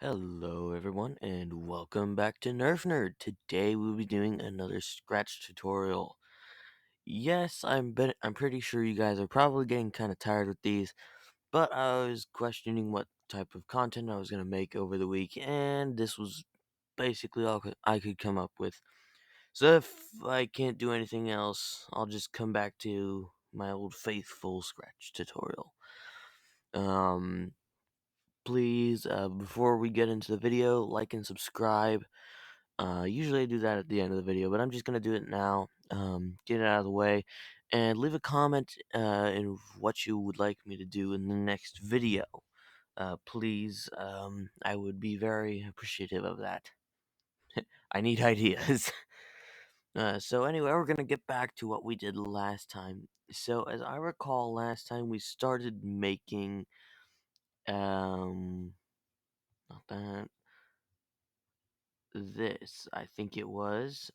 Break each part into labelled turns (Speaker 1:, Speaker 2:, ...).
Speaker 1: Hello everyone and welcome back to Nerf Nerd. Today we'll be doing another scratch tutorial. Yes, I'm pretty sure you guys are probably getting kind of tired with these, but I was questioning what type of content I was going to make over the week, and this was basically all I could come up with. So if I can't do anything else, I'll just come back to my old faithful scratch tutorial. Please, before we get into the video, like and subscribe. Usually I do that at the end of the video, but I'm just going to do it now. Get it out of the way. And leave a comment in what you would like me to do in the next video. Please, I would be very appreciative of that. I need ideas. So anyway, we're going to get back to what we did last time. So as I recall, last time we started making, not that, this, I think it was,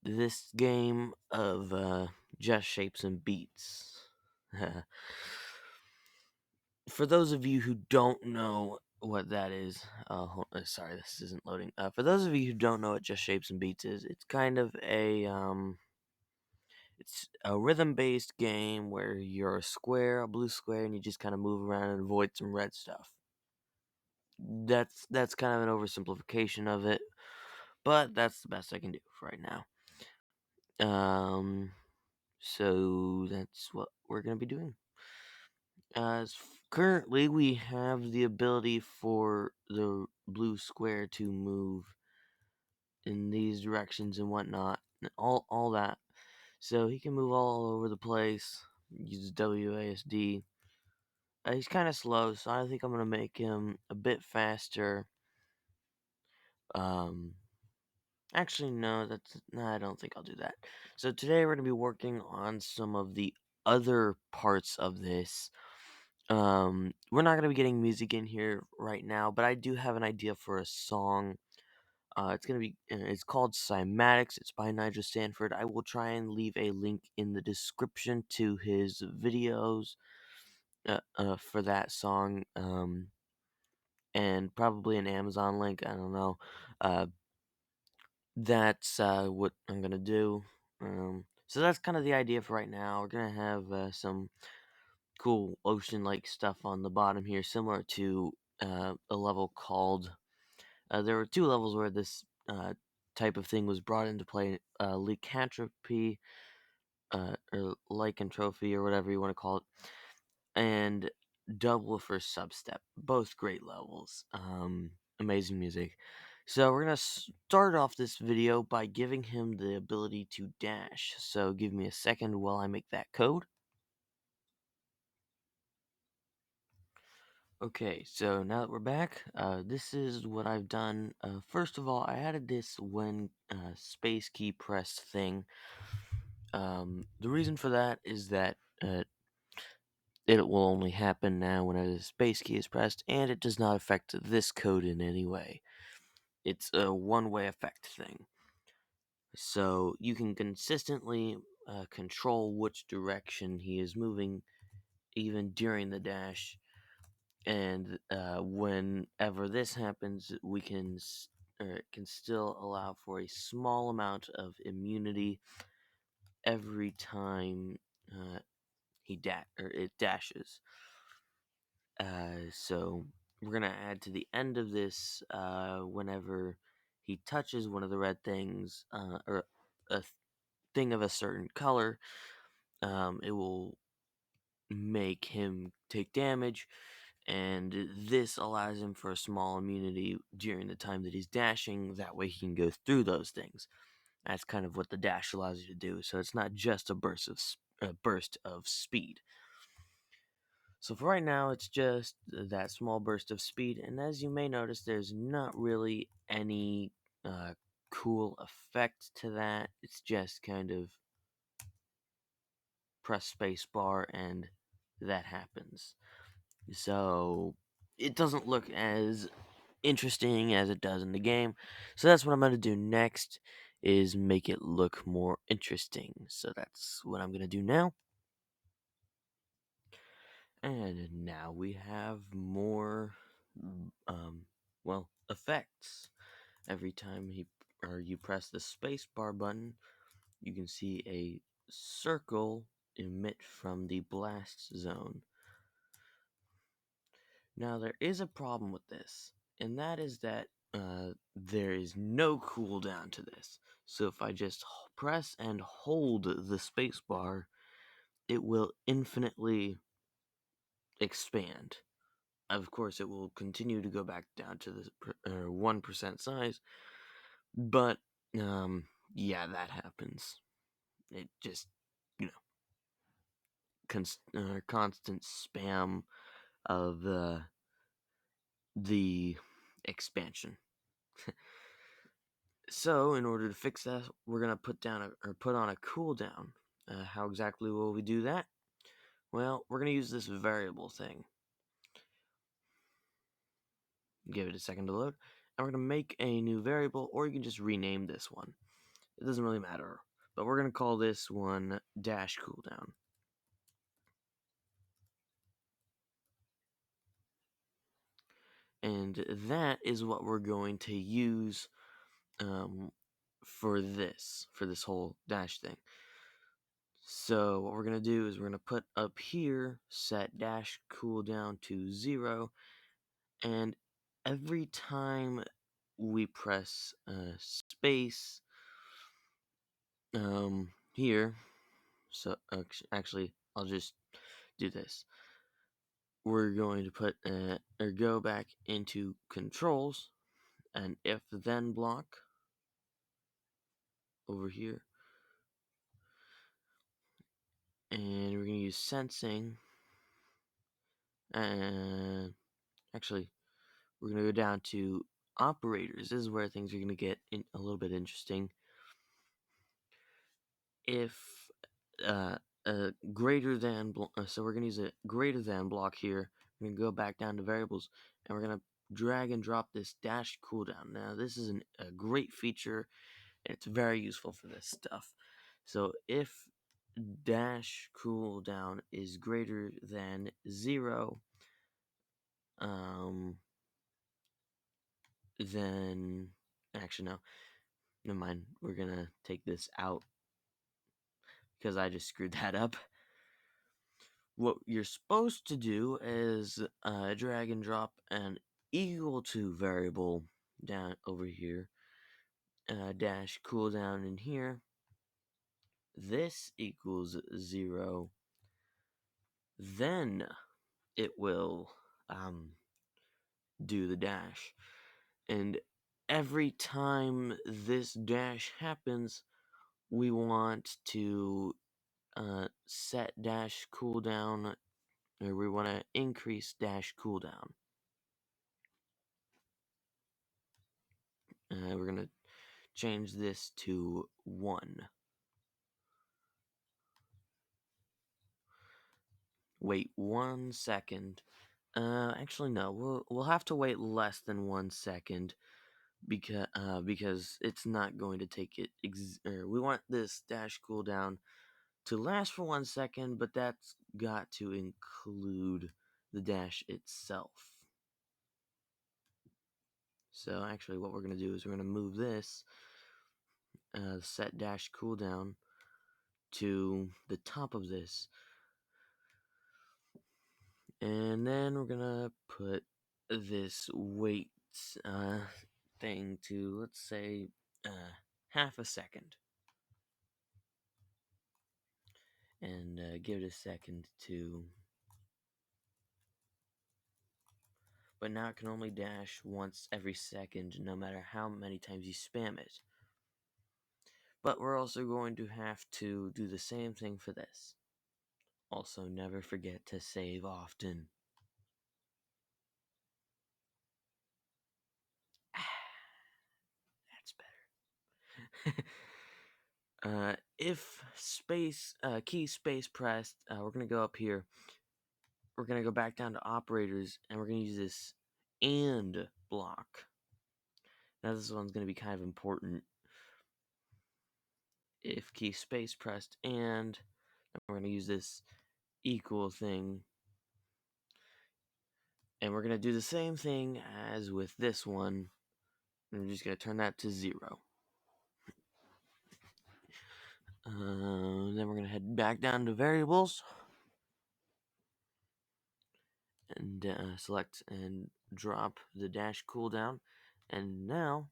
Speaker 1: this game of just shapes and beats. For those of you who don't know what that is, sorry, this isn't loading. For those of you who don't know what just shapes and beats is, it's kind of it's a rhythm-based game where you're a square, a blue square, and you just kind of move around and avoid some red stuff. That's kind of an oversimplification of it, but that's the best I can do for right now. So that's what we're going to be doing. Currently, we have the ability for the blue square to move in these directions and whatnot, and all that. So he can move all over the place. Use WASD. He's kind of slow, so I think I'm going to make him a bit faster. Um, Actually, no, I don't think I'll do that. So today we're going to be working on some of the other parts of this. We're not going to be getting music in here right now, but I do have an idea for a song. It's called Cymatics. It's by Nigel Stanford. I will try and leave a link in the description to his videos for that song. And probably an Amazon link. I don't know. That's what I'm gonna do. So that's kind of the idea for right now. We're gonna have some cool ocean-like stuff on the bottom here, similar to a level called. There were two levels where this type of thing was brought into play: lycanthropy, or lycanthropy, or whatever you want to call it, and double for substep. Both great levels. Amazing music. So we're gonna start off this video by giving him the ability to dash. So give me a second while I make that code. Okay, so now that we're back, this is what I've done. First of all, I added this when space key press thing. The reason for that is that it will only happen now whenever the space key is pressed, and it does not affect this code in any way. It's a one-way effect thing. So you can consistently control which direction he is moving, even during the dash. And whenever this happens, it can still allow for a small amount of immunity every time it dashes. So we're gonna add to the end of this whenever he touches one of the red things or a thing of a certain color, it will make him take damage, and this allows him for a small immunity during the time that he's dashing. That way he can go through those things. That's kind of what the dash allows you to do. So it's not just a burst of speed. So for right now, it's just that small burst of speed, and as you may notice, there's not really any cool effect to that. It's just kind of press space bar and that happens. So it doesn't look as interesting as it does in the game. So that's what I'm going to do next, is make it look more interesting. So that's what I'm going to do now. And now we have more every time you press the spacebar button, you can see a circle emit from the blast zone. Now, there is a problem with this, and that is that there is no cooldown to this. So if I just press and hold the spacebar, it will infinitely expand. Of course, it will continue to go back down to the 1% size, but yeah, that happens. It just, you know, constant spam of the expansion. So, in order to fix that, we're gonna put on a cooldown. How exactly will we do that? Well, we're gonna use this variable thing. Give it a second to load, and we're gonna make a new variable, or you can just rename this one. It doesn't really matter, but we're gonna call this one dash cooldown. And that is what we're going to use for this whole dash thing. So what we're going to do is we're going to put up here set dash cooldown to 0, and every time we press space here, so actually I'll just do this. We're going to put or go back into controls, an if then block over here, and we're going to use sensing, and actually we're going to go down to operators. This is where things are going to get a little bit interesting. If greater than so we're going to use a greater than block here. We're going to go back down to variables, and we're going to drag and drop this dash cooldown. Now this is a great feature, and it's very useful for this stuff. So if dash cooldown is greater than 0, then actually no, never mind. We're gonna take this out because I just screwed that up. What you're supposed to do is drag and drop an equal to variable down over here, dash cooldown in here. This equals 0. Then it will do the dash. And every time this dash happens, we want to set dash cooldown, or we want to increase dash cooldown. We're going to change this to 1. Wait 1 second. Actually, no. We'll have to wait less than 1 second because it's not going to take it. We want this dash cooldown to last for 1 second, but that's got to include the dash itself. So actually, what we're going to do is we're going to move this set dash cooldown to the top of this. And then we're gonna put this wait thing to, let's say, half a second. And give it a second to... But now it can only dash once every second, no matter how many times you spam it. But we're also going to have to do the same thing for this. Also, never forget to save often. That's better. If key space pressed, we're going to go up here. We're going to go back down to operators, and we're going to use this AND block. Now this one's going to be kind of important. If key space pressed and we're going to use this equal thing. And we're going to do the same thing as with this one. I'm just going to turn that to 0. Then we're going to head back down to variables and select and drop the dash cooldown. And now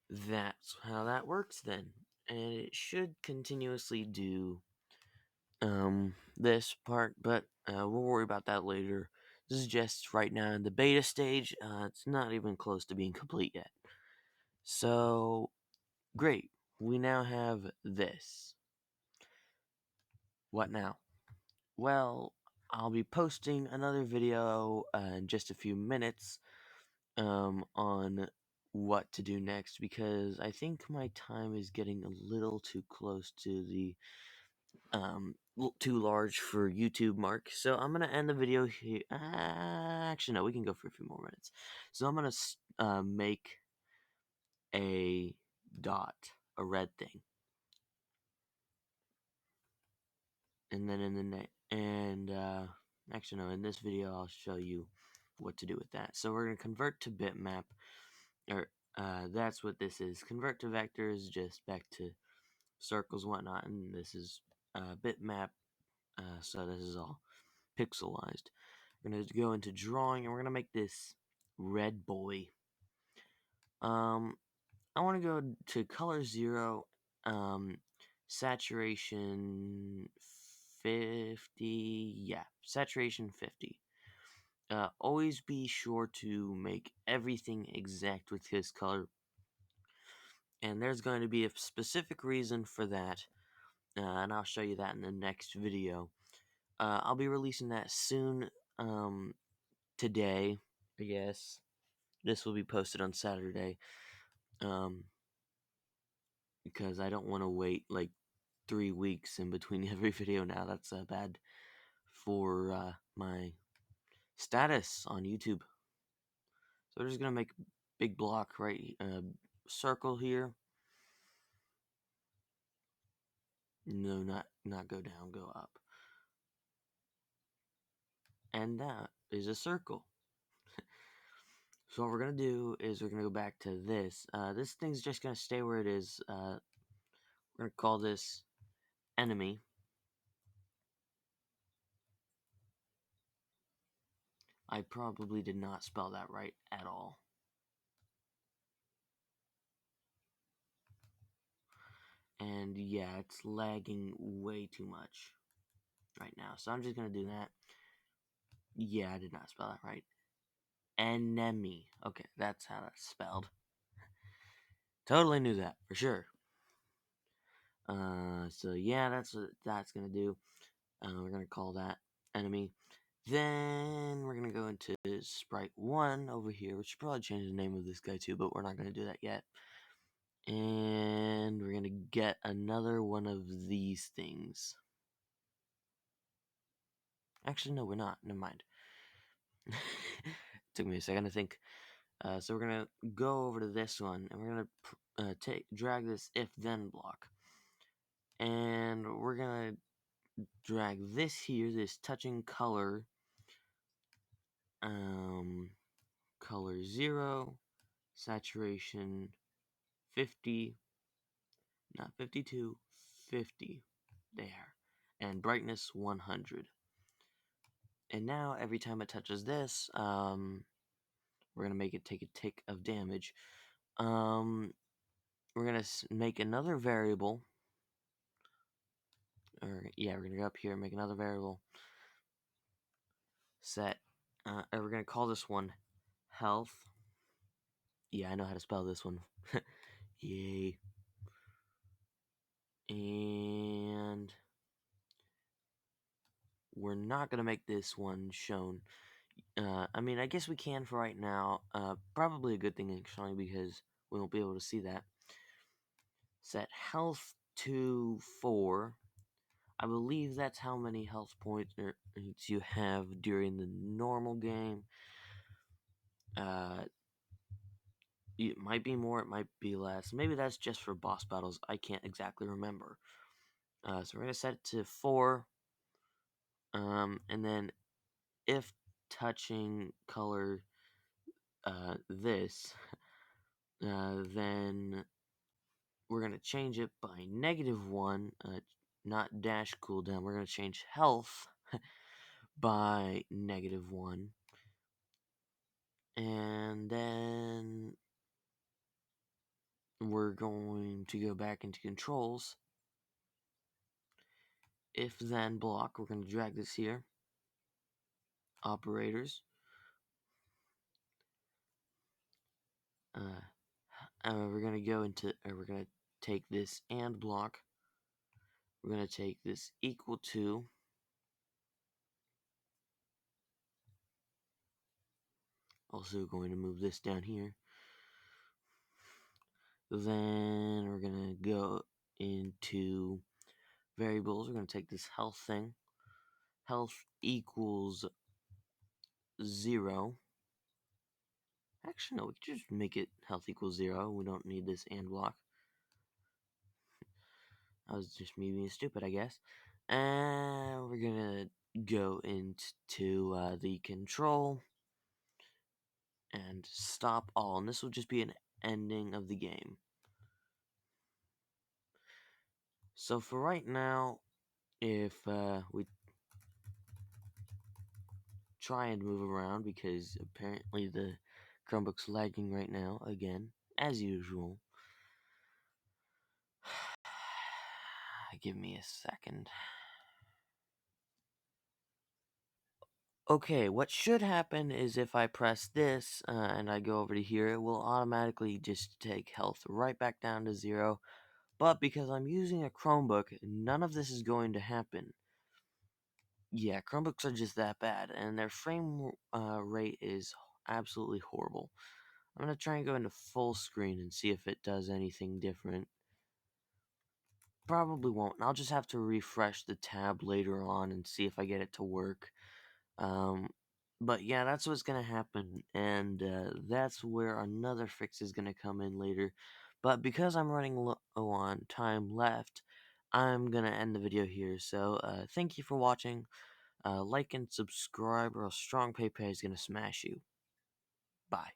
Speaker 1: that's how that works then. And it should continuously do this part, but we'll worry about that later. This is just right now in the beta stage. It's not even close to being complete yet. So, great. We now have this. What now? Well, I'll be posting another video in just a few minutes on what to do next, because I think my time is getting a little too close to the too large for YouTube mark. So I'm gonna end the video here. Actually, no, we can go for a few more minutes. So I'm gonna make a dot, a red thing, and then in the actually no, in this video I'll show you what to do with that. So we're gonna convert to bitmap, or that's what this is. Convert to vectors, just back to circles, whatnot, and this is bitmap. So this is all pixelized. We're going to go into drawing, and we're going to make this red boy. I want to go to color 0, saturation 50. Yeah, saturation 50. Always be sure to make everything exact with his color. And there's going to be a specific reason for that. And I'll show you that in the next video. I'll be releasing that soon. Today, I guess. This will be posted on Saturday. Because I don't want to wait like 3 weeks in between every video now. That's bad for my status on YouTube. So we're just gonna make a big block right, circle here. No, not go down, go up. And that is a circle. So what we're gonna do is we're gonna go back to this. This thing's just gonna stay where it is. We're gonna call this enemy. I probably did not spell that right at all. And yeah, it's lagging way too much right now. So I'm just going to do that. Yeah, I did not spell that right. Enemy. Okay, that's how that's spelled. Totally knew that, for sure. So yeah, that's what that's going to do. We're going to call that enemy. Then we're going to go into sprite 1 over here, which should probably change the name of this guy too, but we're not going to do that yet. And we're going to get another one of these things. Actually, no, we're not. Never mind. Took me a second to think. So we're gonna go over to this one, and we're gonna drag this if-then block, and we're gonna drag this here, this touching color, color 0, saturation 50, not 52, 50, there, and brightness 100. And now every time it touches this, we're gonna make it take a tick of damage. We're gonna make another variable, or yeah, we're gonna go up here and make another variable. Set, and we're gonna call this one health. Yeah, I know how to spell this one. Yay. And we're not gonna make this one shown. I mean, I guess we can for right now. Probably a good thing actually, because we won't be able to see that. Set health to 4. I believe that's how many health points you have during the normal game. It might be more, it might be less. Maybe that's just for boss battles. I can't exactly remember. So we're going to set it to 4. And then if touching color this, then we're going to change it by -1, not dash cooldown. We're going to change health by -1. And then we're going to go back into controls. If then block, we're going to drag this here. Operators. We're going to go into, we're going to take this and block. We're going to take this equal to. Also going to move this down here. Then we're going to go into variables. We're going to take this health thing. Health equals 0. Actually, no, we can just make it health equals 0. We don't need this and block. That was just me being stupid, I guess. And we're going to go into the control and stop all. And this will just be an ending of the game. So for right now, if we try and move around, because apparently the Chromebook's lagging right now again, as usual. Give me a second. Okay, what should happen is if I press this and I go over to here, it will automatically just take health right back down to 0. But because I'm using a Chromebook, none of this is going to happen. Yeah, Chromebooks are just that bad, and their frame rate is absolutely horrible. I'm going to try and go into full screen and see if it does anything different. Probably won't. I'll just have to refresh the tab later on and see if I get it to work. But yeah, that's what's gonna happen, and that's where another fix is gonna come in later. But because I'm running low on time left, I'm gonna end the video here. So thank you for watching. Like and subscribe, or else Strong PayPay is gonna smash you. Bye.